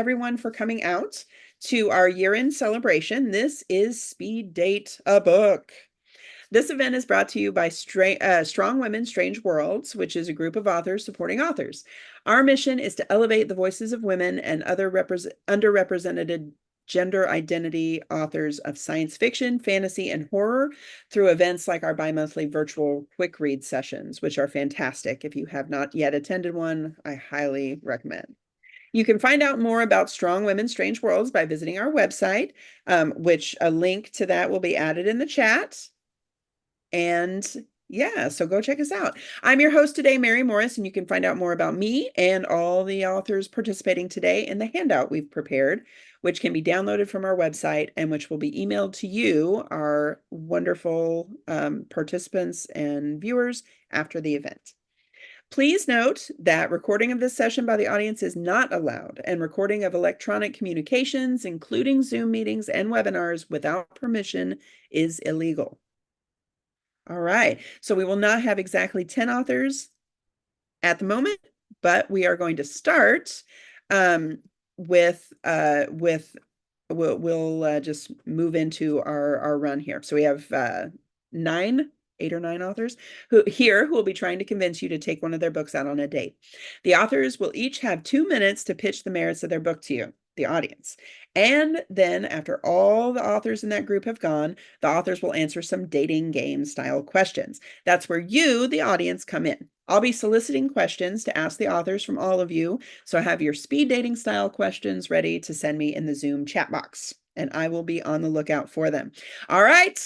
everyone for coming out to our year-end celebration. This is Speed Date a Book. This event is brought to you by Strong Women, Strange Worlds, which is a group of authors supporting authors. Our mission is to elevate the voices of women and other underrepresented gender identity authors of science fiction, fantasy, and horror through events like our bi-monthly virtual quick read sessions, which are fantastic. If you have not yet attended one, I highly recommend. You can find out more about Strong Women, Strange Worlds by visiting our website, which a link to that will be added in the chat. And yeah, so go check us out. I'm your host today, Mary Morris, and you can find out more about me and all the authors participating today in the handout we've prepared, which can be downloaded from our website and which will be emailed to you, our wonderful participants and viewers, after the event. Please note that recording of this session by the audience is not allowed, and recording of electronic communications, including Zoom meetings and webinars without permission, is illegal. All right, so we will not have exactly 10 authors at the moment, but we are going to start we'll just move into our run here. So we have 8 or 9 authors who will be trying to convince you to take one of their books out on a date. The authors will each have 2 minutes to pitch the merits of their book to you, the audience. And then after all the authors in that group have gone, the authors will answer some dating game style questions. That's where you, the audience, come in. I'll be soliciting questions to ask the authors from all of you. So have your speed dating style questions ready to send me in the Zoom chat box, and I will be on the lookout for them. All right.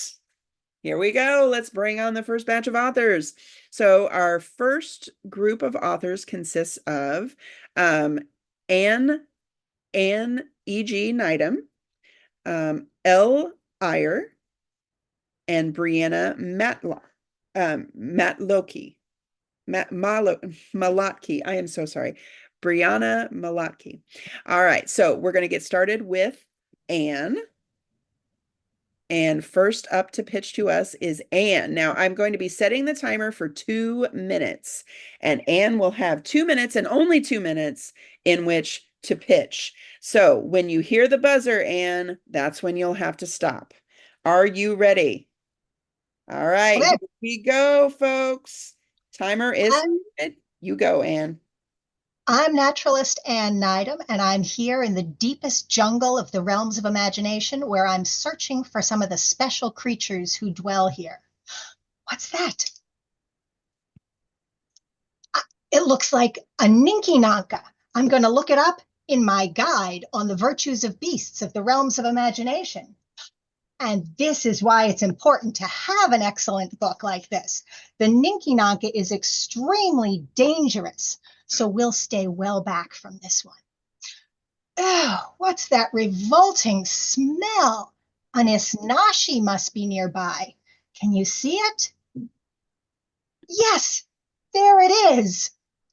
Here we go. Let's bring on the first batch of authors. So our first group of authors consists of Anne E.G. Neidham, L. Iyer, and Brianna Malotki. I am so sorry. Brianna Malotki. All right, so we're going to get started with Anne. And first up to pitch to us is Anne. Now, I'm going to be setting the timer for 2 minutes, and Anne will have 2 minutes and only 2 minutes in which to pitch. So when you hear the buzzer, Anne, that's when you'll have to stop. Are you ready? All right, here we go, folks. Timer is set. You go, Anne. I'm naturalist Anne Neidham, and I'm here in the deepest jungle of the realms of imagination where I'm searching for some of the special creatures who dwell here. What's that? It looks like a Ninky-Nanka. I'm going to look it up in my guide on the virtues of beasts of the realms of imagination. And this is why it's important to have an excellent book like this. The Ninky-Nanka is extremely dangerous, so we'll stay well back from this one. Oh, what's that revolting smell? An Isnashi must be nearby. Can you see it? Yes, there it is.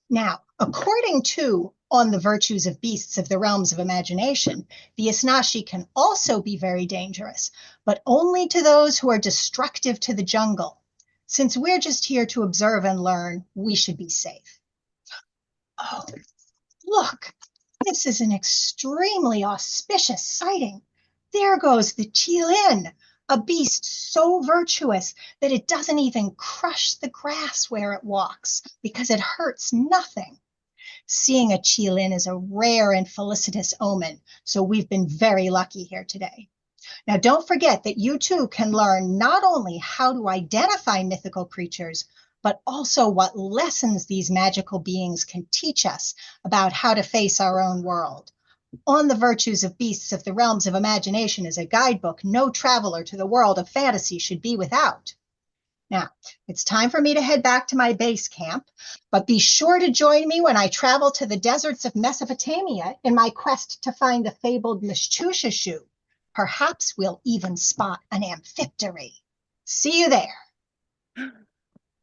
Now, according to On the Virtues of Beasts of the Realms of Imagination, the Isnashi can also be very dangerous, but only to those who are destructive to the jungle. Since we're just here to observe and learn, we should be safe. Oh, look, this is an extremely auspicious sighting. There goes the Qilin, a beast so virtuous that it doesn't even crush the grass where it walks because it hurts nothing. Seeing a Qilin is a rare and felicitous omen, so we've been very lucky here today. Now, don't forget that you too can learn not only how to identify mythical creatures, but also what lessons these magical beings can teach us about how to face our own world. On the Virtues of Beasts of the Realms of Imagination is a guidebook no traveler to the world of fantasy should be without. Now, it's time for me to head back to my base camp, but be sure to join me when I travel to the deserts of Mesopotamia in my quest to find the fabled Mishtushashu. Perhaps we'll even spot an amphiptery. See you there.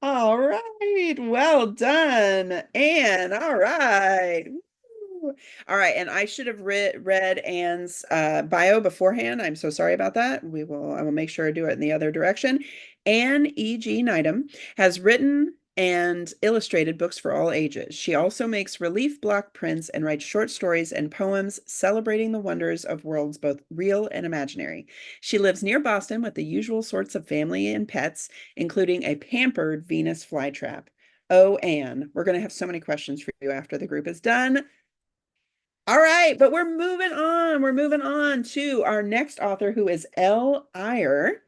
All right, well done, Anne. All right. All right, and I should have read Anne's bio beforehand. I'm so sorry about that. I will make sure I do it in the other direction. Anne E.G. Neidham has written and illustrated books for all ages. She also makes relief block prints and writes short stories and poems celebrating the wonders of worlds both real and imaginary. She lives near Boston with the usual sorts of family and pets, including a pampered Venus flytrap. Oh, Anne, we're going to have so many questions for you after the group is done. All right, but we're moving on. We're moving on to our next author, who is Elle Ayer.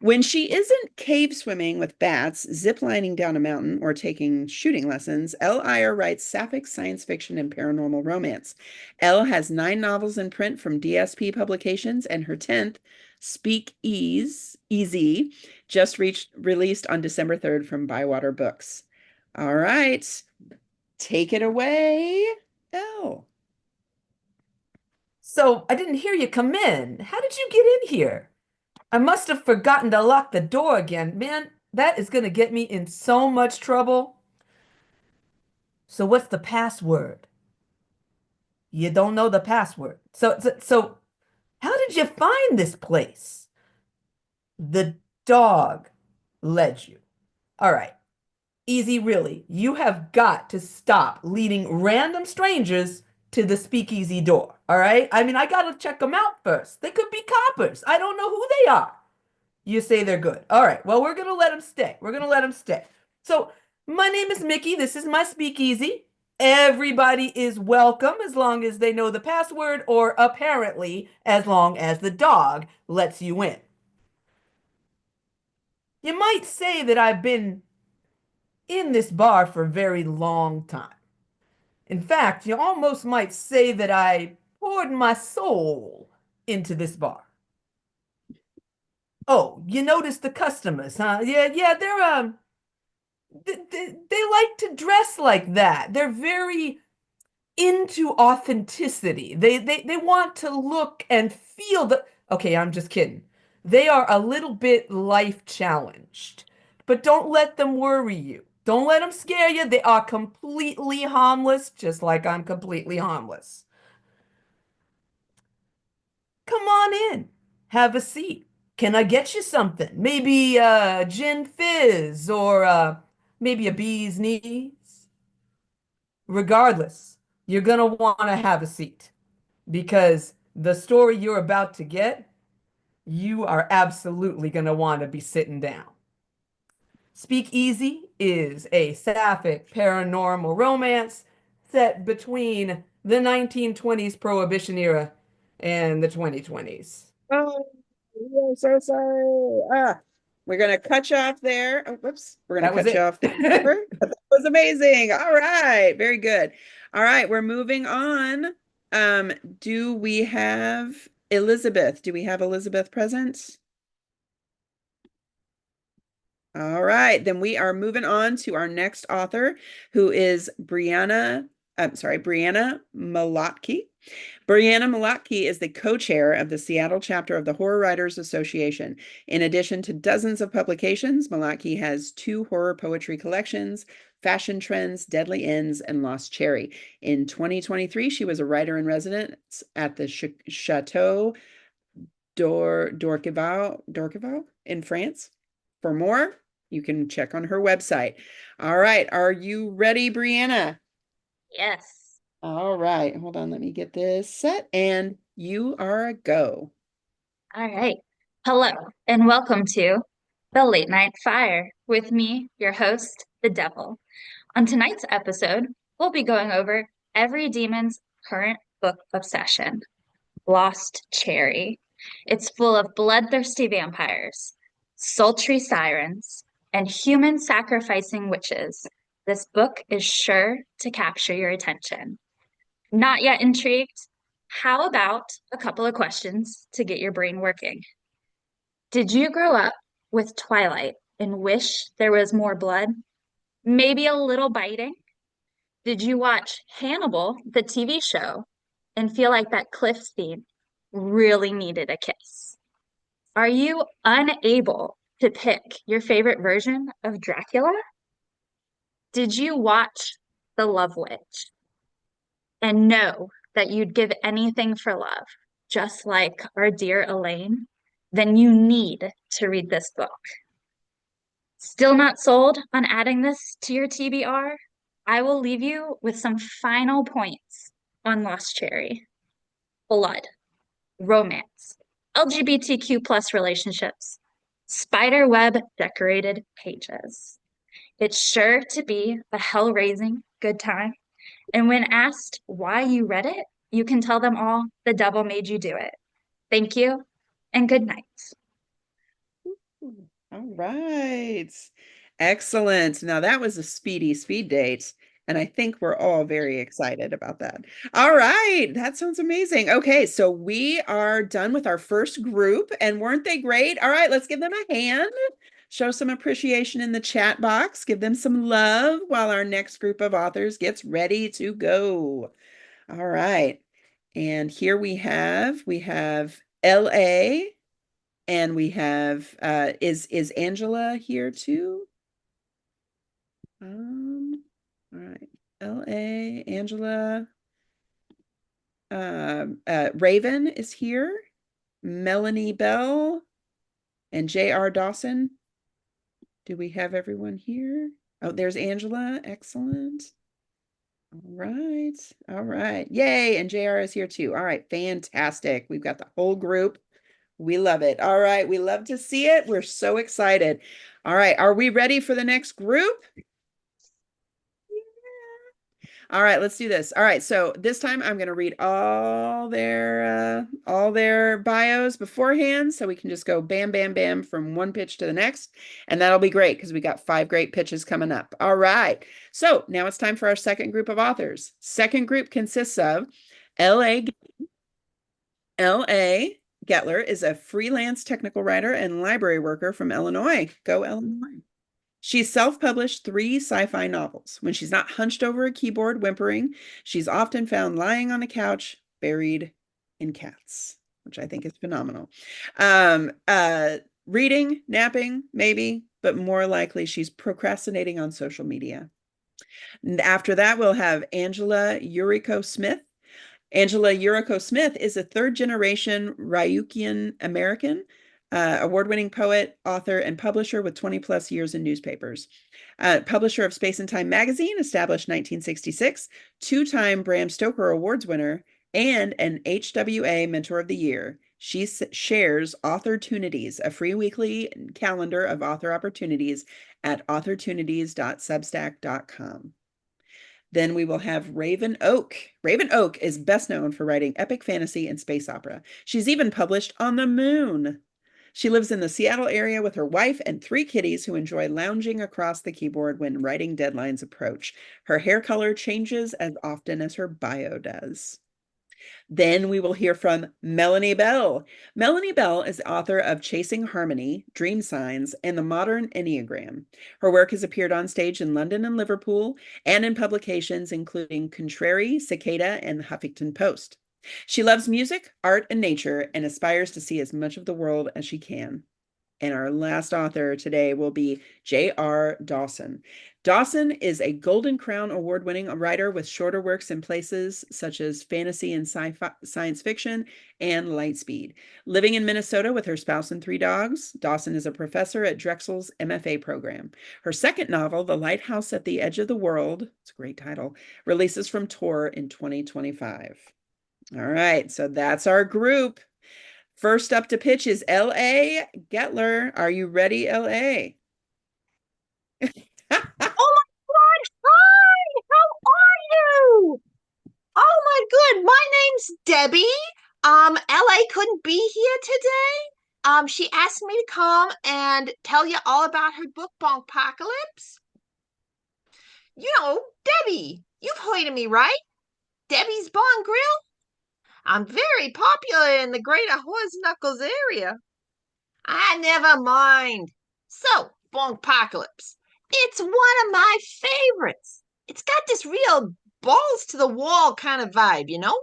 When she isn't cave swimming with bats, ziplining down a mountain, or taking shooting lessons, Elle Ayer writes sapphic science fiction and paranormal romance. Elle has 9 novels in print from DSP Publications, and her 10th, Speak Easy, just released on December 3rd from Bywater Books. All right, take it away, Elle. So I didn't hear you come in. How did you get in here? I must have forgotten to lock the door again. Man, that is going to get me in so much trouble. So what's the password? You don't know the password. So how did you find this place? The dog led you. All right. Easy, really. You have got to stop leading random strangers to the speakeasy door. All right? I mean, I got to check them out first. They could be coppers. I don't know who they are. You say they're good. All right. Well, we're going to let them stay. We're going to let them stay. So, my name is Mickey. This is my speakeasy. Everybody is welcome as long as they know the password, or apparently as long as the dog lets you in. You might say that I've been in this bar for a very long time. In fact, you almost might say that I poured my soul into this bar. Oh, you notice the customers, huh? Yeah, they like to dress like that. They're very into authenticity. They want to look and feel the. Okay, I'm just kidding. They are a little bit life challenged, but don't let them worry you. Don't let them scare you. They are completely harmless, just like I'm completely harmless. Come on in. Have a seat. Can I get you something? Maybe gin fizz, or maybe a bee's knees? Regardless, you're going to want to have a seat, because the story you're about to get, you are absolutely going to want to be sitting down. Speak Easy is a sapphic paranormal romance set between the 1920s Prohibition era and the 2020s. Oh, I'm so sorry. We're gonna cut you off there. Oh, whoops. We're gonna That was cut you it. off there. That was amazing. All right, very good. All right, we're moving on. Um, do we have Elizabeth? Do we have Elizabeth present? All right, then we are moving on to our next author, who is Brianna Malotki. Brianna Malotki is the co-chair of the Seattle chapter of the Horror Writers Association. In addition to dozens of publications, Malotki has 2 horror poetry collections, Fashion Trends, Deadly Ends, and Lost Cherry. In 2023, she was a writer in residence at the Chateau d'Orquevaux in France. For more, you can check on her website. All right, are you ready, Brianna? Yes. All right, hold on, let me get this set, and you are a go. All right. Hello, and welcome to The Late Night Fire with me, your host, the Devil. On tonight's episode, we'll be going over every demon's current book obsession, Lost Cherry. It's full of bloodthirsty vampires, sultry sirens, and human sacrificing witches. This book is sure to capture your attention. Not yet intrigued? How about a couple of questions to get your brain working? Did you grow up with Twilight and wish there was more blood? Maybe a little biting? Did you watch Hannibal, the TV show, and feel like that cliff scene really needed a kiss? Are you unable to pick your favorite version of Dracula? Did you watch The Love Witch and know that you'd give anything for love, just like our dear Elaine? Then you need to read this book. Still not sold on adding this to your TBR? I will leave you with some final points on Lost Cherry. Blood, romance, LGBTQ plus relationships, spider web decorated pages. It's sure to be a hell-raising good time. And when asked why you read it, you can tell them all the devil made you do it. Thank you and good night. All right. Excellent. Now that was a speedy speed date, and I think we're all very excited about that. All right. That sounds amazing. Okay, so we are done with our first group, and weren't they great? All right, let's give them a hand. Show some appreciation in the chat box. Give them some love while our next group of authors gets ready to go. All right. And here we have LA. And we have is Angela here too? All right. LA, Angela. Raven is here. Melanie Bell and J.R. Dawson. Do we have everyone here? Oh, there's Angela. Excellent. All right. All right. Yay. And JR is here too. All right. Fantastic. We've got the whole group. We love it. All right. We love to see it. We're so excited. All right. Are we ready for the next group? All right, let's do this. All right, so this time I'm going to read all their bios beforehand, so we can just go bam, bam, bam from one pitch to the next, and that'll be great because we got 5 great pitches coming up. All right, so now it's time for our second group of authors. Second group consists of L.A. Gettler is a freelance technical writer and library worker from Illinois. Go Illinois. She's self-published 3 sci-fi novels. When she's not hunched over a keyboard whimpering, she's often found lying on a couch, buried in cats, which I think is phenomenal. Reading, napping, maybe, but more likely she's procrastinating on social media. And after that, we'll have Angela Yuriko Smith. Angela Yuriko Smith is a 3rd-generation Ryukyuan American, award-winning poet, author, and publisher with 20-plus years in newspapers. Publisher of Space and Time magazine, established 1966, 2-time Bram Stoker Awards winner, and an HWA Mentor of the Year. She shares Authortunities, a free weekly calendar of author opportunities at authortunities.substack.com. Then we will have Raven Oak. Raven Oak is best known for writing epic fantasy and space opera. She's even published On the Moon. She lives in the Seattle area with her wife and 3 kitties who enjoy lounging across the keyboard when writing deadlines approach. Her hair color changes as often as her bio does. Then we will hear from Melanie Bell. Melanie Bell is the author of Chasing Harmony, Dream Signs, and the Modern Enneagram. Her work has appeared on stage in London and Liverpool, and in publications including Contrary, Cicada, and the Huffington Post. She loves music, art, and nature, and aspires to see as much of the world as she can. And our last author today will be J.R. Dawson. Dawson is a Golden Crown award-winning writer with shorter works in places such as fantasy and science fiction and Lightspeed. Living in Minnesota with her spouse and 3 dogs, Dawson is a professor at Drexel's MFA program. Her second novel, The Lighthouse at the Edge of the World, it's a great title, releases from Tor in 2025. All right, so that's our group. First up to pitch is L.A. Gettler. Are you ready, L.A.? Oh my God! Hi! How are you? Oh my good. My name's Debbie. LA couldn't be here today. She asked me to come and tell you all about her book, Bonkpocalypse. You know, Debbie. You've heard of me, right? Debbie's Bon Grill. I'm very popular in the greater Horse Knuckles area. Never mind. So, Bonkpocalypse. It's one of my favorites. It's got this real balls to the wall kind of vibe, you know?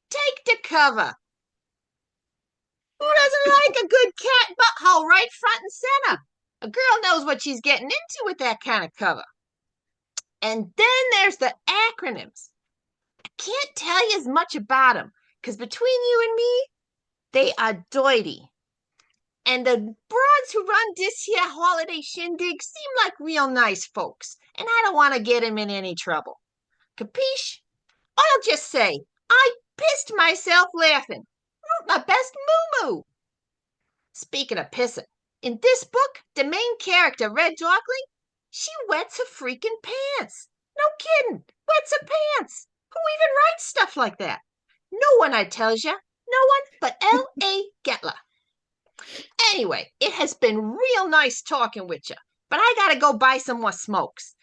Take the cover. Who doesn't like a good cat butthole right front and center? A girl knows what she's getting into with that kind of cover. And then there's the acronyms. I can't tell you as much about them, because between you and me, they are doity. And the broad ones who run this here holiday shindig seem like real nice folks, and I don't want to get 'em in any trouble. Capiche? I'll just say, I pissed myself laughing. Wrote my best moo-moo. Speaking of pissing, in this book, the main character, Red Darkling, she wets her freaking pants. No kidding, wets her pants. Who even writes stuff like that? No one, I tells ya. No one but L.A. Getler. Anyway, it has been real nice talking with you, but I gotta go buy some more smokes.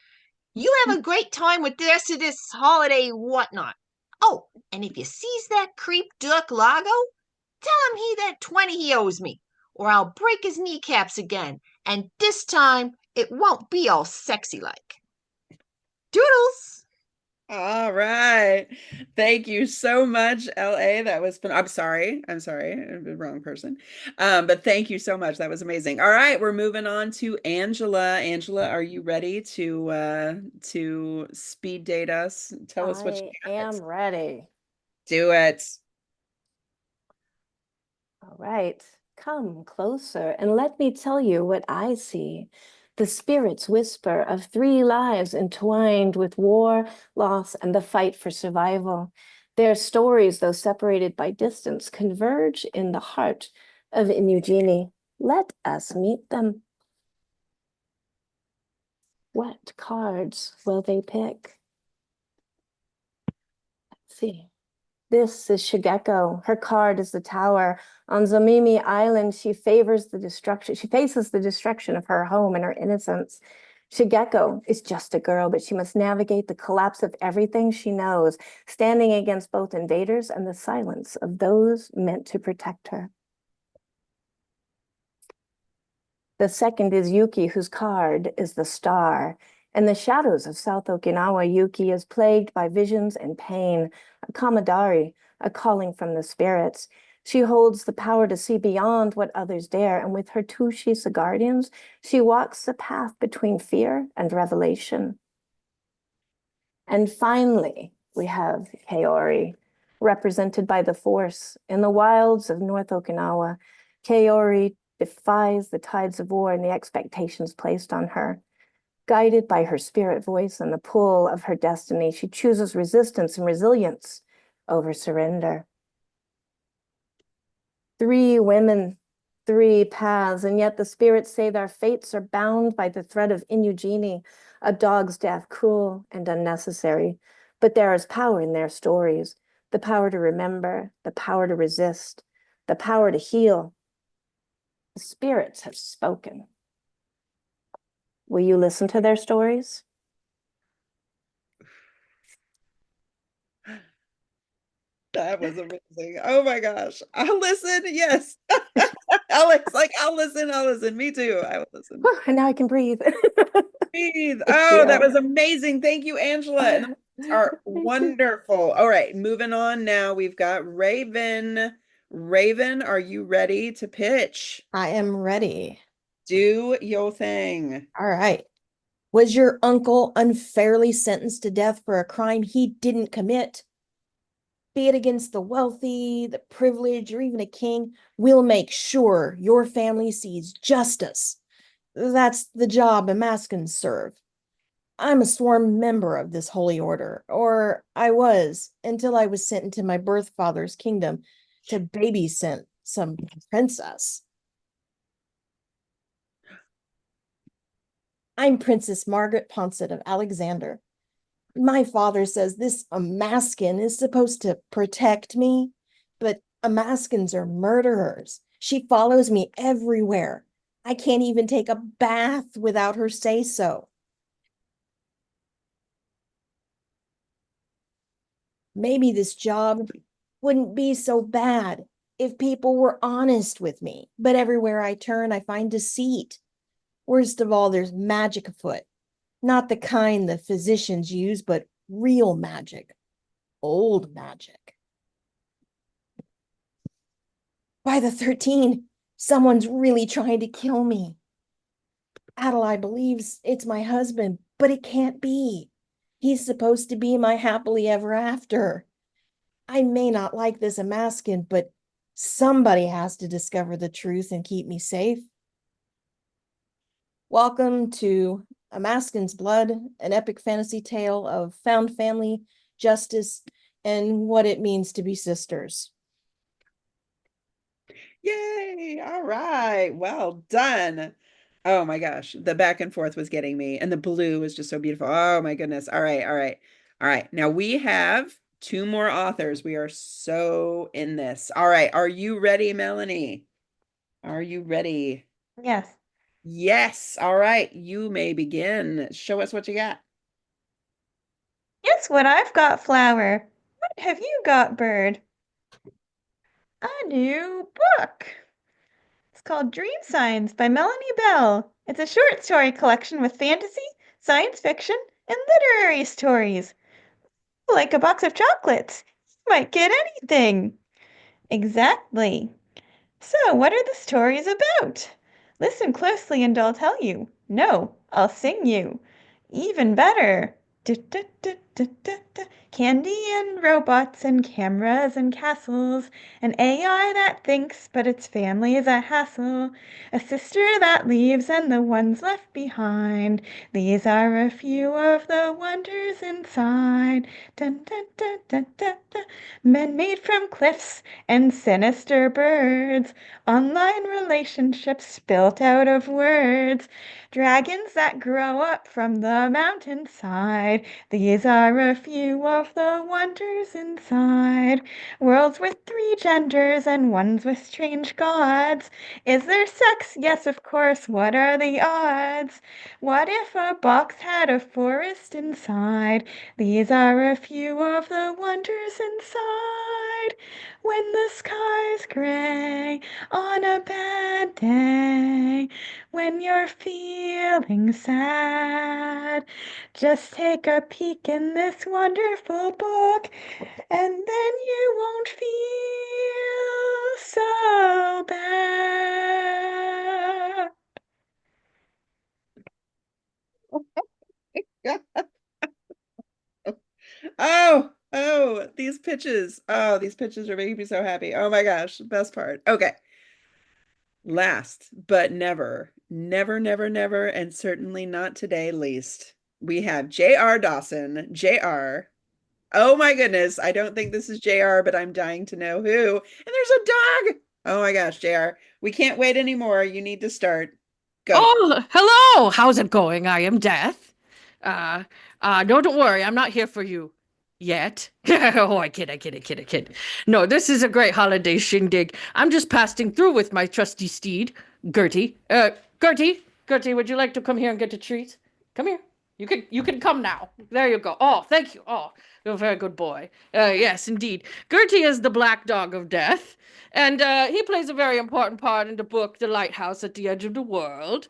You have a great time with the rest of this holiday whatnot. Oh, and if you sees that creep Dirk Lago, tell him he that 20 he owes me, or I'll break his kneecaps again, and this time it won't be all sexy like. Doodles! All right. Thank you so much, LA. That was fun. I'm sorry. I'm sorry. I'm the wrong person. But thank you so much. That was amazing. All right, we're moving on to Angela. Angela, are you ready to speed date us? Tell us what you I got. am ready. Do it. All right, come closer and let me tell you what I see. The spirits whisper of 3 lives entwined with war, loss, and the fight for survival. Their stories, though separated by distance, converge in the heart of Inugini. Let us meet them. What cards will they pick? Let's see. This is Shigeko. Her card is the tower. On Zomimi Island, she faces the destruction of her home and her innocence. Shigeko is just a girl, but she must navigate the collapse of everything she knows, standing against both invaders and the silence of those meant to protect her. The second is Yuki, whose card is the star. In the shadows of South Okinawa, Yuki is plagued by visions and pain, a kamadari, a calling from the spirits. She holds the power to see beyond what others dare, and with her 2 Shisa guardians, she walks the path between fear and revelation. And finally, we have Kaori, represented by the Force. In the wilds of North Okinawa, Kaori defies the tides of war and the expectations placed on her. Guided by her spirit voice and the pull of her destiny, she chooses resistance and resilience over surrender. 3 women, 3 paths, and yet the spirits say their fates are bound by the thread of Inugini, a dog's death, cruel and unnecessary. But there is power in their stories, the power to remember, the power to resist, the power to heal. The spirits have spoken. Will you listen to their stories? That was amazing. Oh my gosh. I'll listen. Yes. Alex, like I'll listen. Me too. I will listen. And now I can breathe. Breathe. Thank Oh, that you. was amazing. Thank you, Angela. And those are Thank you. wonderful. All right, moving on now. We've got Raven. Raven, are you ready to pitch? I am ready. Do your thing. All right. Was your uncle unfairly sentenced to death for a crime he didn't commit? Be it against the wealthy, the privileged, or even a king, we'll make sure your family sees justice. That's the job Amaskins serve. I'm a sworn member of this holy order, or I was, until I was sent into my birth father's kingdom to babysit some princess. I'm Princess Margaret Poncet of Alexander. My father says this Amaskin is supposed to protect me, but Amaskins are murderers. She follows me everywhere. I can't even take a bath without her say so. Maybe this job wouldn't be so bad if people were honest with me, but everywhere I turn, I find deceit. Worst of all, there's magic afoot. Not the kind the physicians use, but real magic. Old magic. By the 13, someone's really trying to kill me. Adelaide believes it's my husband, but it can't be. He's supposed to be my happily ever after. I may not like this Amaskin, but somebody has to discover the truth and keep me safe. Welcome to A Maskin's Blood, an epic fantasy tale of found family, justice, and what it means to be sisters. Yay! All right. Well done. Oh my gosh. The back and forth was getting me. And the blue was just so beautiful. Oh my goodness. All right. All right. All right. Now we have two more authors. We are so in this. All right. Are you ready, Melanie? Are you ready? Yes. Yes. All right. You may begin. Show us what you got. Guess what I've got, Flower? What have you got, Bird? A new book. It's called Dream Science by Melanie Bell. It's a short story collection with fantasy, science fiction, and literary stories. Like a box of chocolates. You might get anything. Exactly. So, what are the stories about? Listen closely and I'll tell you. No, I'll sing you. Even better. Candy and robots and cameras and castles, an AI that thinks but its family is a hassle, a sister that leaves and the ones left behind. These are a few of the wonders inside. Dun, dun, dun, dun, dun, dun. Men made from cliffs and sinister birds, online relationships built out of words, dragons that grow up from the mountainside. These are a few of the wonders inside. Worlds with 3 genders and ones with strange gods. Is there sex? Yes, of course. What are the odds? What if a box had a forest inside? These are a few of the wonders inside. When the sky's gray on a bad day, when you're feeling sad, just take a peek in this wonderful book, and then you won't feel so bad. These pitches. Oh, these pitches are making me so happy. Oh my gosh, best part. Okay. Last but never, never, never, never, and certainly not today least, we have J.R. Dawson. J.R. Oh my goodness. I don't think this is J.R., but I'm dying to know who. And there's a dog. Oh my gosh, J.R. We can't wait anymore. You need to start. Go. Oh, hello. How's it going? I am Death. Uh, no, don't worry. I'm not here for you yet. Oh, I kid. No, this is a great holiday shindig. I'm just passing through with my trusty steed, Gertie. Gertie, would you like to come here and get a treat? Come here. You can come now. There you go. Oh, thank you. Oh, you're a very good boy. Yes, indeed. Gertie is the black dog of death. And he plays a very important part in the book, The Lighthouse at the Edge of the World.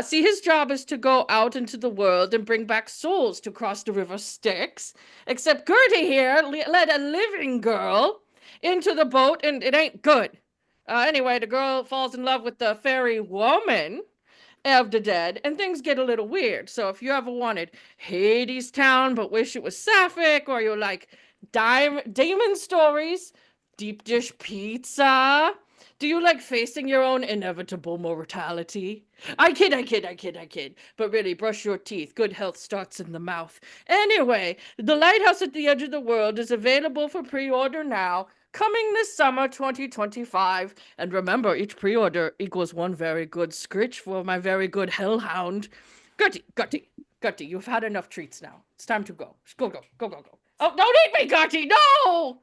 See, his job is to go out into the world and bring back souls to cross the river Styx. Except Gertie here led a living girl into the boat, and it ain't good. Anyway, the girl falls in love with the fairy woman of the dead, and things get a little weird. So if you ever wanted Hades Town but wish it was sapphic, or you like demon stories, deep dish pizza, do you like facing your own inevitable mortality? I kid. But really, brush your teeth. Good health starts in the mouth. Anyway, The Lighthouse at the Edge of the World is available for pre-order now, coming this summer 2025. And remember, each pre-order equals one very good scritch for my very good hellhound. Gertie, you've had enough treats now. It's time to go. Go. Oh, don't eat me, Gertie, no!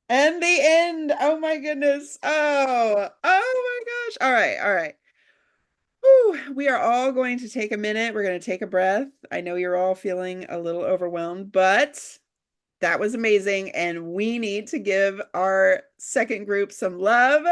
And the end. Oh my goodness. Oh my gosh. All right. Whew. We are all going to take a minute. We're going to take a breath. I know you're all feeling a little overwhelmed, but that was amazing. And we need to give our second group some love.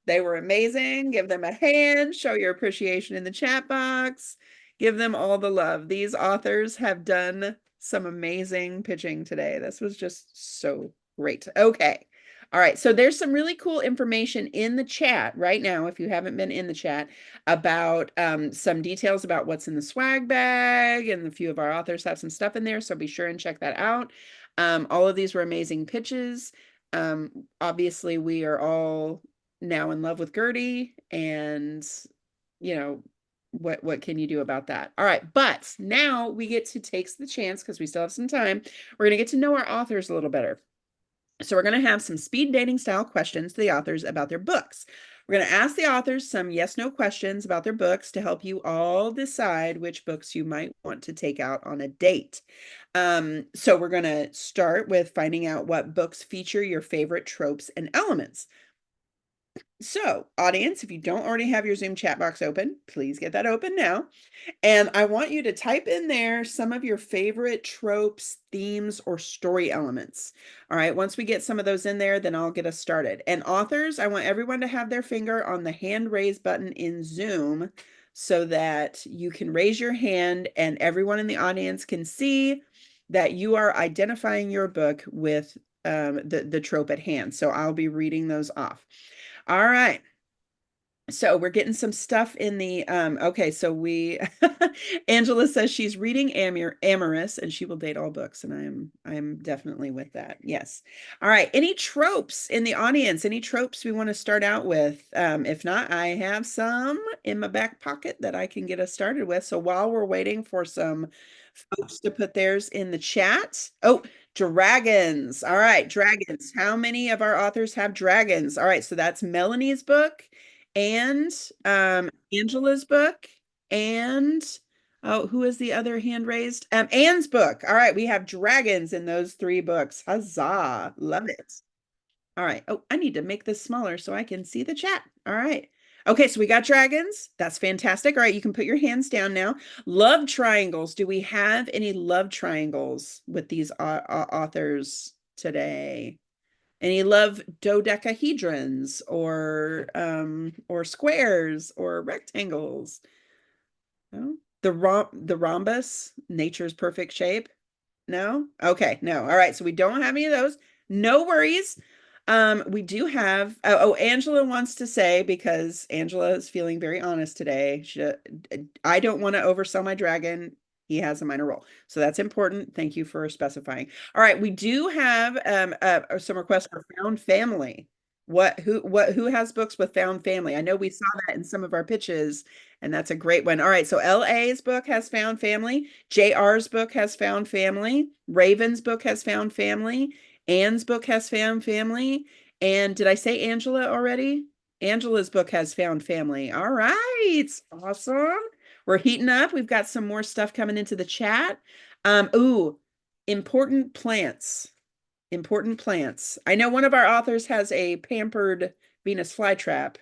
They were amazing. Give them a hand. Show your appreciation in the chat box. Give them all the love. These authors have done some amazing pitching today. This was just so great. Okay. All right. So there's some really cool information in the chat right now, if you haven't been in the chat, about some details about what's in the swag bag. And a few of our authors have some stuff in there. So be sure and check that out. All of these were amazing pitches. Obviously, we are all now in love with Gertie, and you know, what can you do about that? All right, but now we get to take the chance, because we still have some time. We're gonna get to know our authors a little better. So we're going to have some speed dating style questions to the authors about their books. We're going to ask the authors some yes/no questions about their books to help you all decide which books you might want to take out on a date. So we're going to start with finding out what books feature your favorite tropes and elements. So, audience, if you don't already have your Zoom chat box open, please get that open now. And I want you to type in there some of your favorite tropes, themes, or story elements. All right, once we get some of those in there, then I'll get us started. And authors, I want everyone to have their finger on the hand raise button in Zoom so that you can raise your hand and everyone in the audience can see that you are identifying your book with the trope at hand. So I'll be reading those off. All right. So we're getting some stuff in the okay, so we Angela says she's reading Amorous and she will date all books, and I'm definitely with that. Yes. All right. Any tropes in the audience? Any tropes we want to start out with? If not, I have some in my back pocket that I can get us started with. So while we're waiting for some folks to put theirs in the chat. Oh, dragons. All right, dragons. How many of our authors have dragons? All right, so that's Melanie's book and Angela's book and oh, who is the other hand raised? Anne's book. All right, we have dragons in those 3 books. Huzzah. Love it. All right. Oh, I need to make this smaller so I can see the chat. All right. Okay, so we got dragons. That's fantastic. All right, you can put your hands down now. Love triangles. Do we have any love triangles with these authors today? Any love dodecahedrons or squares or rectangles? No? The rhombus, nature's perfect shape? No? Okay, no. All right, so we don't have any of those. No worries. We do have Angela wants to say, because Angela is feeling very honest today. I don't want to oversell my dragon. He has a minor role. So that's important. Thank you for specifying. All right, we do have some requests for found family. Who has books with found family? I know we saw that in some of our pitches, and that's a great one. All right, so LA's book has found family. JR's book has found family. Raven's book has found family. Anne's book has found family. And did I say Angela already? Angela's book has found family. All right. Awesome. We're heating up. We've got some more stuff coming into the chat. Ooh, important plants. Important plants. I know one of our authors has a pampered Venus flytrap,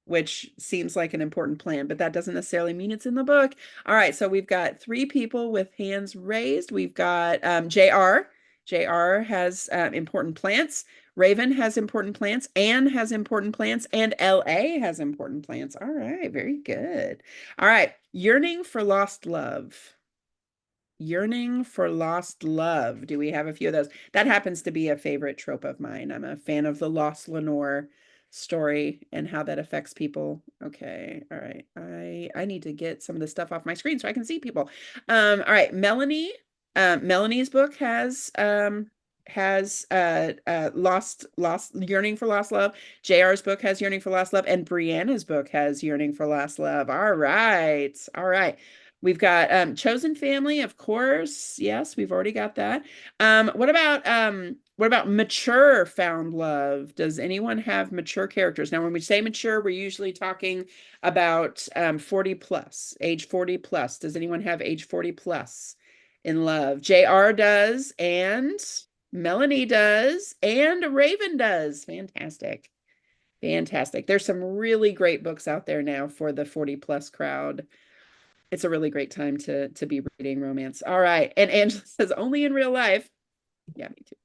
which seems like an important plant, but that doesn't necessarily mean it's in the book. All right, so we've got 3 people with hands raised. We've got JR. JR has important plants. Raven has important plants. Anne has important plants. And LA has important plants. All right, very good. All right, yearning for lost love. Yearning for lost love. Do we have a few of those? That happens to be a favorite trope of mine. I'm a fan of the Lost Lenore story and how that affects people. Okay. All right. I need to get some of this stuff off my screen so I can see people. All right. Melanie's book has lost yearning for lost love. JR's book has yearning for lost love, and Brianna's book has yearning for lost love. All right. All right. We've got chosen family, of course. Yes, we've already got that. What about mature found love? Does anyone have mature characters? Now, when we say mature, we're usually talking about 40 plus, age 40 plus. Does anyone have age 40 plus in love? JR does, and Melanie does, and Raven does. Fantastic. Fantastic. There's some really great books out there now for the 40 plus crowd. It's a really great time to be reading romance. All right. And Angela says only in real life. Yeah, me too.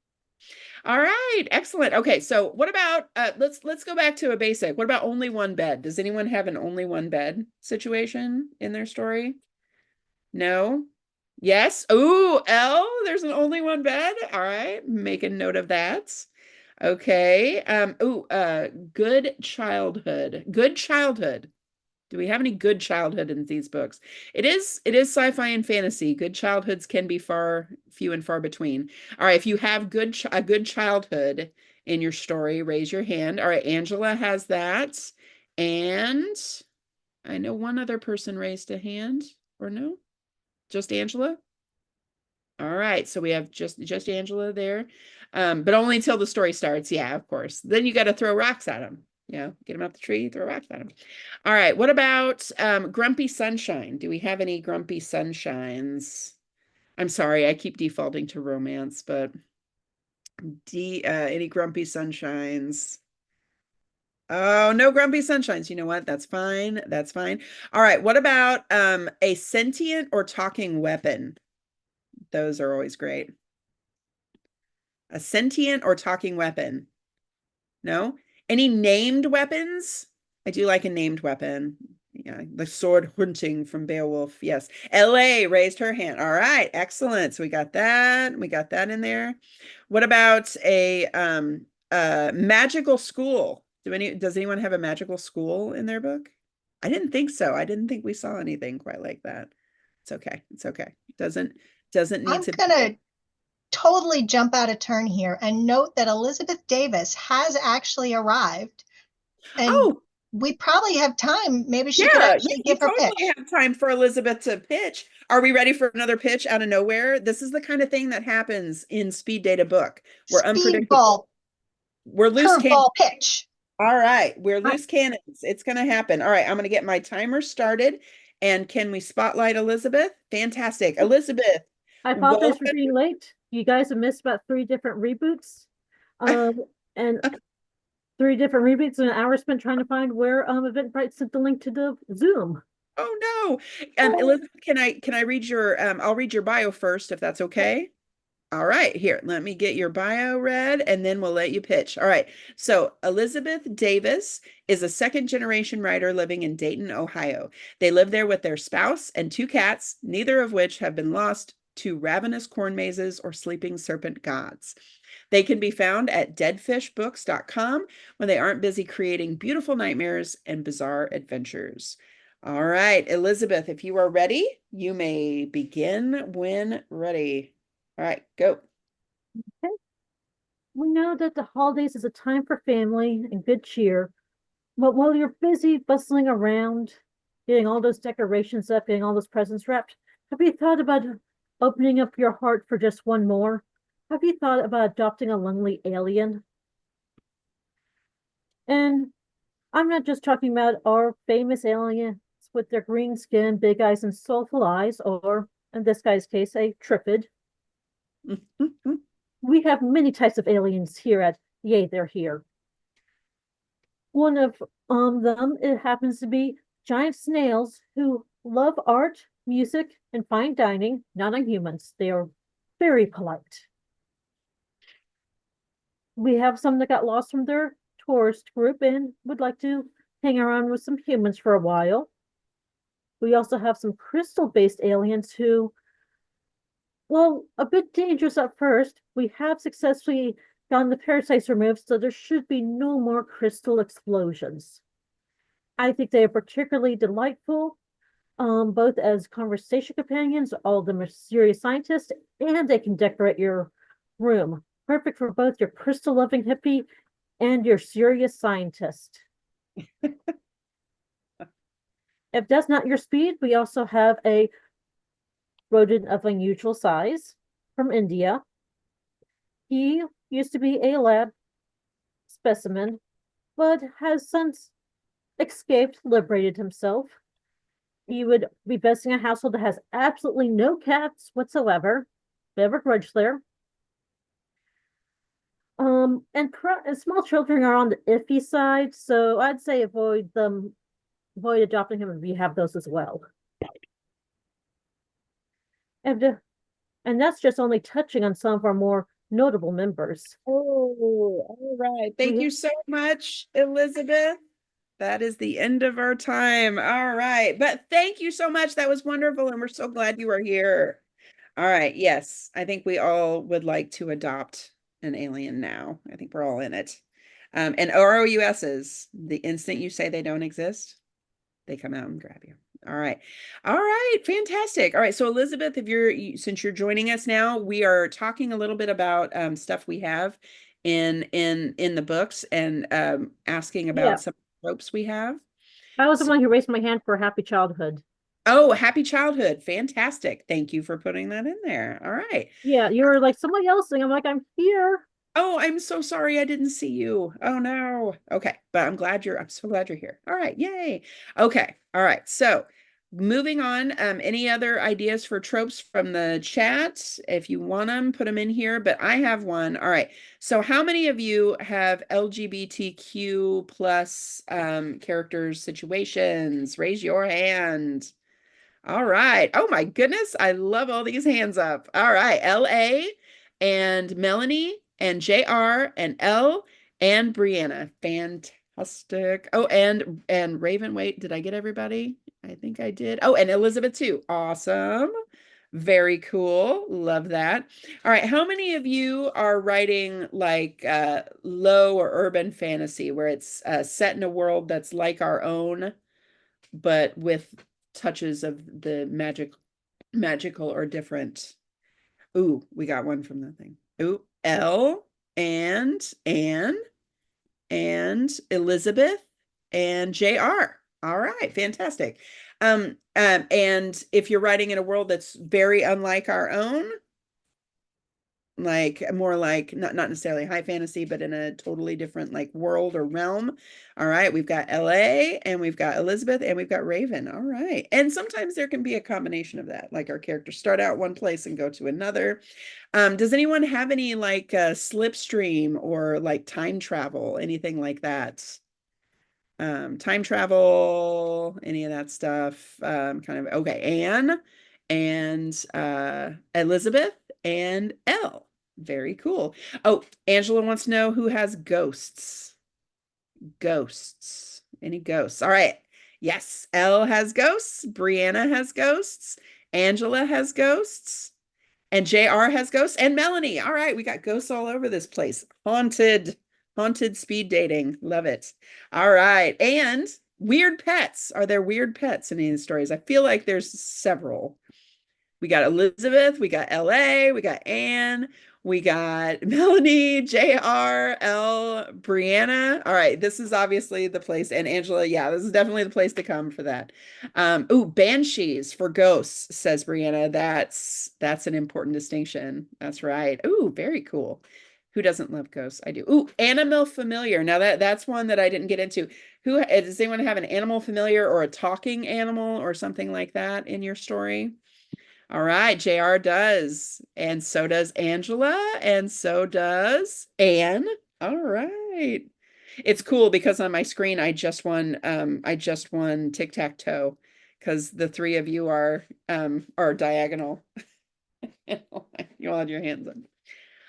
All right, excellent. Okay, so what about let's go back to a basic. What about only one bed? Does anyone have an only one bed situation in their story? No? Yes? Ooh, L, there's an only one bed. All right, make a note of that. Okay. Good childhood. Good childhood. Do we have any good childhood in these books? It is sci-fi and fantasy. Good childhoods can be few and far between. All right, if you have a good childhood in your story, raise your hand. All right, Angela has that. And I know one other person raised a hand, or no? Just Angela? All right, so we have just Angela there. But only until the story starts. Yeah, of course. Then you got to throw rocks at them. Get them out the tree, throw rocks at them. All right, what about Grumpy Sunshine? Do we have any Grumpy Sunshines? I'm sorry, I keep defaulting to romance, but any Grumpy Sunshines? Oh, no Grumpy Sunshines. You know what? That's fine. That's fine. All right, what about a sentient or talking weapon? Those are always great. A sentient or talking weapon? No? Any named weapons? I do like a named weapon. Yeah, the sword hunting from Beowulf. Yes. LA raised her hand. All right, excellent. So we got that. We got that in there. What about a magical school? Does anyone have a magical school in their book? I didn't think so. I didn't think we saw anything quite like that. It's okay. It's okay. Doesn't need I'm to be. gonna totally jump out of turn here and note that Elizabeth Davis has actually arrived, and Oh, we probably have time. Maybe she could yeah, actually we give her totally pitch. have time for Elizabeth to pitch. Are we ready for another pitch out of nowhere? This is the kind of thing that happens in Speed Data book. We're unpredictable. Speedball, We're loose cannons. curveball pitch. All right, we're loose cannons. It's going to happen. All right, I'm going to get my timer started. And can we spotlight Elizabeth? Fantastic. Elizabeth, I apologize for welcome. being late. You guys have missed about 3 different reboots. And 3 different reboots and an hour spent trying to find where Eventbrite sent the link to the Zoom. Oh no. Elizabeth, can I read your I'll read your bio first if that's okay? All right, here, let me get your bio read and then we'll let you pitch. All right, so Elizabeth Davis is a second-generation writer living in Dayton, Ohio. They live there with their spouse and 2 cats, neither of which have been lost to ravenous corn mazes or sleeping serpent gods. They can be found at deadfishbooks.com when they aren't busy creating beautiful nightmares and bizarre adventures. All right, Elizabeth, if you are ready, you may begin when ready. All right, go. Okay. We know that the holidays is a time for family and good cheer, but while you're busy bustling around, getting all those decorations up, getting all those presents wrapped, have you thought about opening up your heart for just one more? Have you thought about adopting a lonely alien? And I'm not just talking about our famous aliens with their green skin, big eyes, and soulful eyes, or in this guy's case, a trifid. We have many types of aliens here at Yay, They're Here. One of them, it happens to be giant snails who love art, music, and fine dining, not on humans. They are very polite. We have some that got lost from their tourist group and would like to hang around with some humans for a while. We also have some crystal-based aliens who, well, a bit dangerous at first. We have successfully gotten the parasites removed, so there should be no more crystal explosions. I think they are particularly delightful, both as conversation companions. All of them are serious scientists, and they can decorate your room. Perfect for both your crystal-loving hippie and your serious scientist. If that's not your speed, we also have a rodent of unusual size from India. He used to be a lab specimen, but has since escaped, liberated himself. He would be best in a household that has absolutely no cats whatsoever. Never grudge there. And small children are on the iffy side, so I'd say avoid adopting him if you have those as well. And that's just only touching on some of our more notable members. Oh, all right. Thank you so much, Elizabeth. That is the end of our time. All right. But thank you so much. That was wonderful. And we're so glad you are here. All right. Yes. I think we all would like to adopt an alien now. I think we're all in it. And ROUSs, the instant you say they don't exist, They come out and grab you. All right. All right. Fantastic. All right. So Elizabeth, since you're joining us now, we are talking a little bit about stuff we have in the books and asking Yeah, about some tropes we have. I was the So, one who raised my hand for happy childhood. oh, happy childhood. Fantastic. Thank you for putting that in there. All right. Yeah, you were like somebody else, and I'm like, I'm here. Oh, I'm so sorry I didn't see you. Oh no. Okay, but I'm so glad you're here. All right, yay. Okay, all right. So moving on, any other ideas for tropes from the chat? If you want them, put them in here, but I have one. All right. So how many of you have LGBTQ plus characters situations? Raise your hand. All right. Oh my goodness. I love all these hands up. All right. LA and Melanie and JR and L and Brianna. Fantastic. Oh, and Raven. Wait, did I get everybody? I think I did. Oh, and Elizabeth too. Awesome. Very cool. Love that. All right. How many of you are writing like low or urban fantasy where it's set in a world that's like our own, but with touches of the magical or different? Ooh, we got one from that thing. Ooh, L and Anne and Elizabeth and JR. All right, fantastic. And if you're writing in a world that's very unlike our own, like more like not necessarily high fantasy, but in a totally different like world or realm. All right, we've got LA and we've got Elizabeth and we've got Raven. All right. And sometimes there can be a combination of that, like our characters start out one place and go to another. Does anyone have any like slipstream or like time travel, anything like that? Time travel, any of that stuff. Kind of okay. Anne and Elizabeth and Elle. Very cool. Oh, Angela wants to know who has ghosts. Ghosts. Any ghosts? All right. Yes, Elle has ghosts. Brianna has ghosts. Angela has ghosts. And JR has ghosts. And Melanie. All right, we got ghosts all over this place. Haunted speed dating. Love it. All right. And weird pets. Are there weird pets in any of the stories? I feel like there's several. We got Elizabeth, we got LA, we got Anne, we got Melanie, JR, L, Brianna. All right, this is obviously the place. And Angela, yeah, this is definitely the place to come for that. Ooh, banshees for ghosts, says Brianna. That's an important distinction. That's right. Ooh, very cool. Who doesn't love ghosts? I do. Ooh, animal familiar. Now that's one that I didn't get into. Who does anyone have an animal familiar or a talking animal or something like that in your story? All right, JR does. And so does Angela. And so does Anne. All right. It's cool because on my screen I just won tic-tac-toe because the three of you are diagonal. You all had your hands up.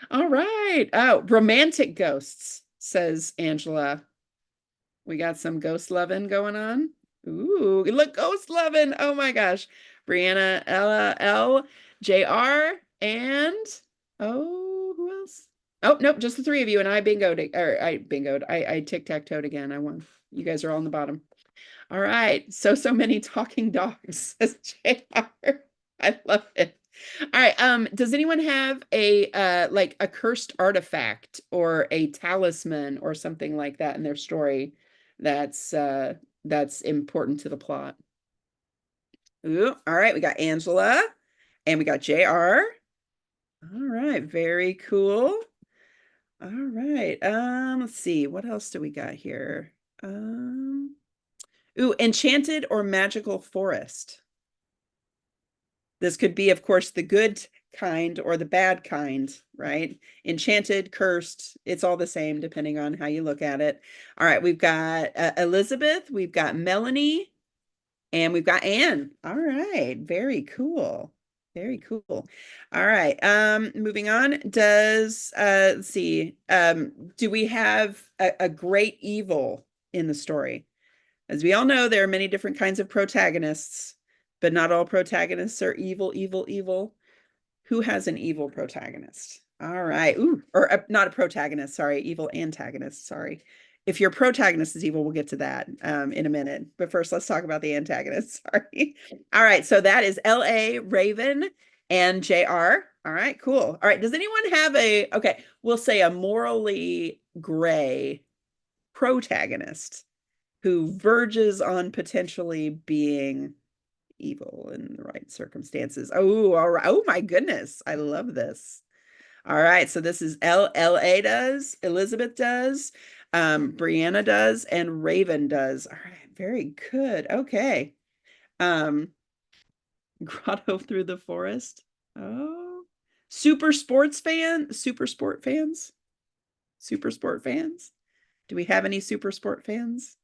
All right. Oh, romantic ghosts, says Angela. We got some ghost loving going on. Ooh, look, ghost loving. Oh my gosh. Brianna, Ella, L, JR, and oh, who else? Oh, nope, just the three of you. And I bingoed, or I bingoed. I tic-tac-toed again. I won. You guys are all on the bottom. All right. So many talking dogs, says JR. I love it. All right. Does anyone have a like a cursed artifact or a talisman or something like that in their story that's important to the plot? Ooh, all right, we got Angela and we got JR. All right, very cool. All right. Let's see, what else do we got here? Ooh, enchanted or magical forest. This could be, of course, the good kind or the bad kind, right? Enchanted, cursed, it's all the same depending on how you look at it. All right, we've got Elizabeth, we've got Melanie, and we've got Anne. All right, very cool. Very cool. All right, moving on. Let's see, do we have a great evil in the story? As we all know, there are many different kinds of protagonists, but not all protagonists are evil, evil, evil. Who has an evil protagonist? All right. Ooh, or not a protagonist, sorry, evil antagonist, sorry. if your protagonist is evil, we'll get to that in a minute. But first, let's talk about the antagonist. Sorry. All right. So that is L.A., Raven, and J.R. All right, cool. All right. Does anyone have okay, we'll say a morally gray protagonist who verges on potentially being evil in the right circumstances? Oh, all right. Oh, my goodness. I love this. All right, so this is LA does, Elizabeth does, Brianna does, and Raven does. All right, very good. Okay. Grotto through the forest. Oh, super sport fans? Super sport fans? Do we have any super sport fans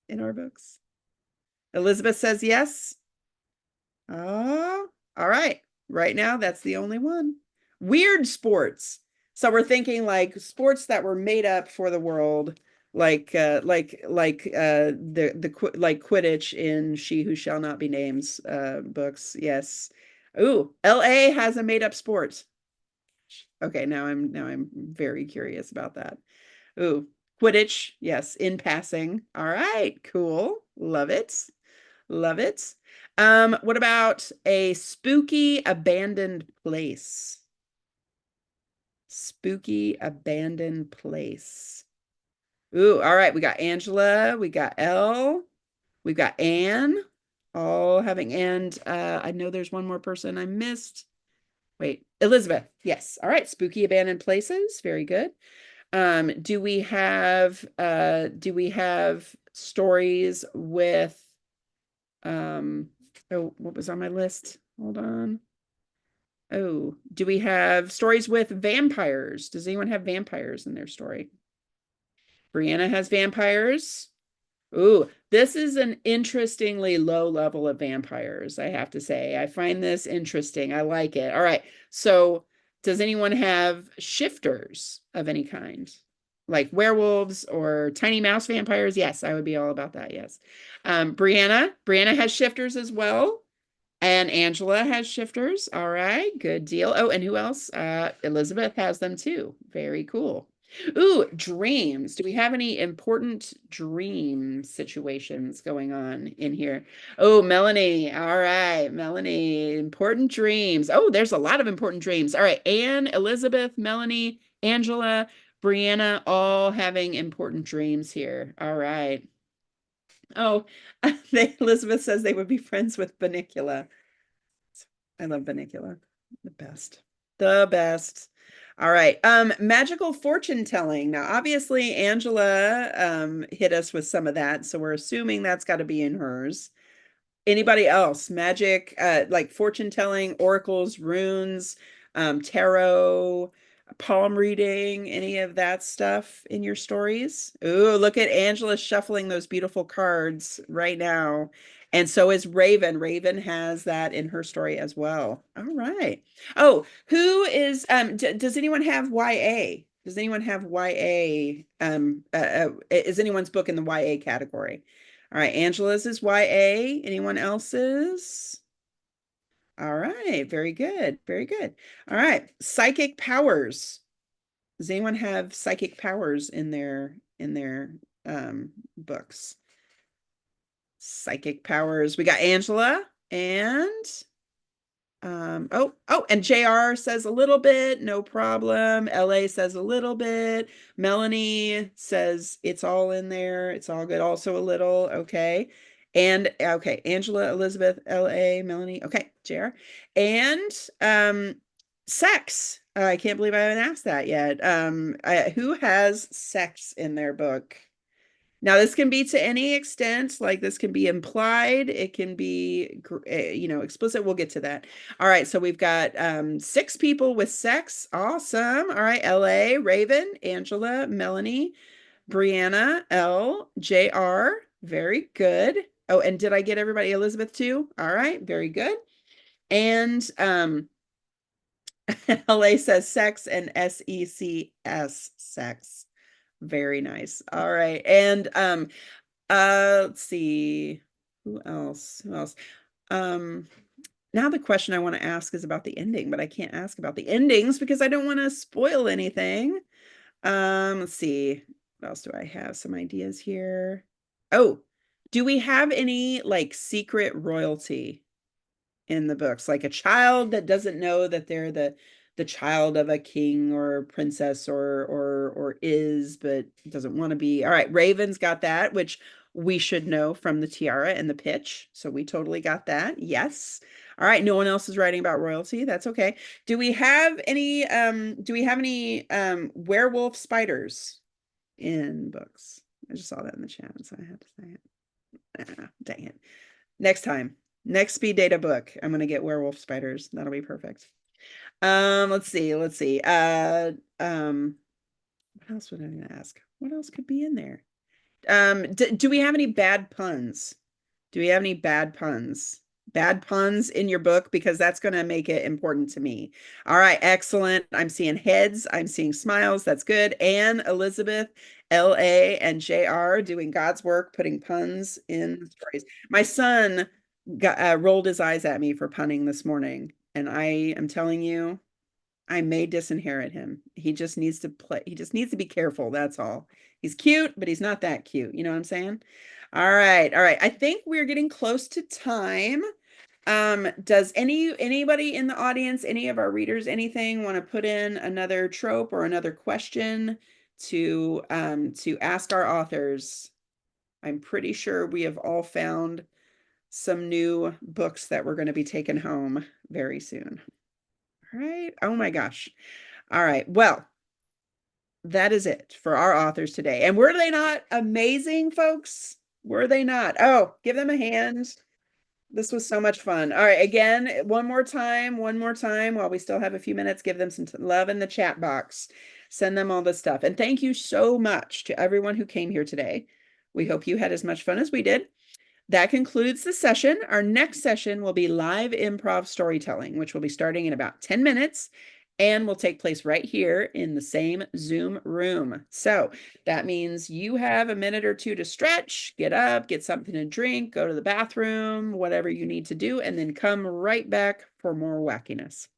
in our books? Elizabeth says yes. Oh, all right. Right now, that's the only one. Weird sports. So we're thinking like sports that were made up for the world, like like Quidditch in She Who Shall Not Be Named books. Yes. Ooh, LA has a made up sport. Okay, now I'm very curious about that. Ooh, Quidditch. Yes, in passing. All right, cool. Love it. Love it. What about a spooky abandoned place? Spooky abandoned place. Ooh, all right. We got Angela, we got Elle, we've got Anne, all having, and I know there's one more person I missed. Wait, Elizabeth. Yes. All right. Spooky abandoned places. Very good. Do we have stories with oh, what was on my list? Hold on. Oh, do we have stories with vampires? Does anyone have vampires in their story? Brianna has vampires. Ooh, this is an interestingly low level of vampires, I have to say. I find this interesting. I like it. All right. So, does anyone have shifters of any kind? Like werewolves or tiny mouse vampires? Yes, I would be all about that. Yes. Brianna has shifters as well. And Angela has shifters. All right, good deal. Oh, and who else? Elizabeth has them too. Very cool. Ooh, dreams. Do we have any important dream situations going on in here? Oh, Melanie. All right, Melanie. Important dreams. Oh, there's a lot of important dreams. All right, Anne, Elizabeth, Melanie, Angela, Brianna, all having important dreams here. All right. Oh, Elizabeth says they would be friends with Banicula. I love Banicula. The best. The best. All right. Magical fortune telling. Now, obviously, Angela hit us with some of that, so we're assuming that's got to be in hers. Anybody else? Magic, like fortune telling, oracles, runes, tarot, palm reading, any of that stuff in your stories? Ooh, look at Angela shuffling those beautiful cards right now. And so is Raven. Raven has that in her story as well. All right. Oh, who is does anyone have YA? Does anyone have YA? Is anyone's book in the YA category? All right, Angela's is YA. Anyone else's? All right, very good. Very good. All right, psychic powers. Does anyone have psychic powers in their books? Psychic powers. We got Angela and and JR says a little bit, no problem. LA says a little bit. Melanie says it's all in there. It's all good. Also a little. Okay. And okay, Angela, Elizabeth, LA, Melanie. Okay, JR. And sex. I can't believe I haven't asked that yet. Who has sex in their book? Now, this can be to any extent, like this can be implied, it can be, explicit. We'll get to that. All right, so we've got 6 people with sex. Awesome. All right, LA, Raven, Angela, Melanie, Brianna, L, JR. Very good. Oh, and did I get everybody? Elizabeth too? All right, very good. And LA says sex and SECS, sex. Very nice. All right. And let's see. Who else? Who else? Now the question I want to ask is about the ending, but I can't ask about the endings because I don't want to spoil anything. Let's see. What else do I have? Some ideas here. Oh, do we have any like secret royalty in the books? Like a child that doesn't know that they're the child of a king or princess or is, but doesn't want to be. All right, Raven's got that, which we should know from the tiara and the pitch. So we totally got that. Yes. All right, no one else is writing about royalty. That's okay. Do we have any werewolf spiders in books? I just saw that in the chat, so I had to say it. Dang it. Next time. Next speed data book. I'm gonna get werewolf spiders. That'll be perfect. Let's see. What else would I gonna ask? What else could be in there? Do we have any bad puns? Do we have any bad puns? Bad puns in your book? Because that's going to make it important to me. All right, excellent. I'm seeing heads. I'm seeing smiles. That's good. Anne, Elizabeth, LA, and JR doing God's work, putting puns in stories. My son rolled his eyes at me for punning this morning. And I am telling you, I may disinherit him. He just needs to play. He just needs to be careful. That's all. He's cute, but he's not that cute. You know what I'm saying? All right. All right. I think we're getting close to time. Does anybody in the audience, any of our readers, anything want to put in another trope or another question to ask our authors? I'm pretty sure we have all found some new books that we're going to be taking home very soon. All right. Oh my gosh. All right. Well, that is it for our authors today. And were they not amazing, folks? Were they not? Oh, give them a hand. This was so much fun. All right. Again, one more time, while we still have a few minutes, give them some love in the chat box. Send them all this stuff. And thank you so much to everyone who came here today. We hope you had as much fun as we did. That concludes the session. Our next session will be live improv storytelling, which will be starting in about 10 minutes and will take place right here in the same Zoom room. So that means you have a minute or two to stretch, get up, get something to drink, go to the bathroom, whatever you need to do, and then come right back for more wackiness.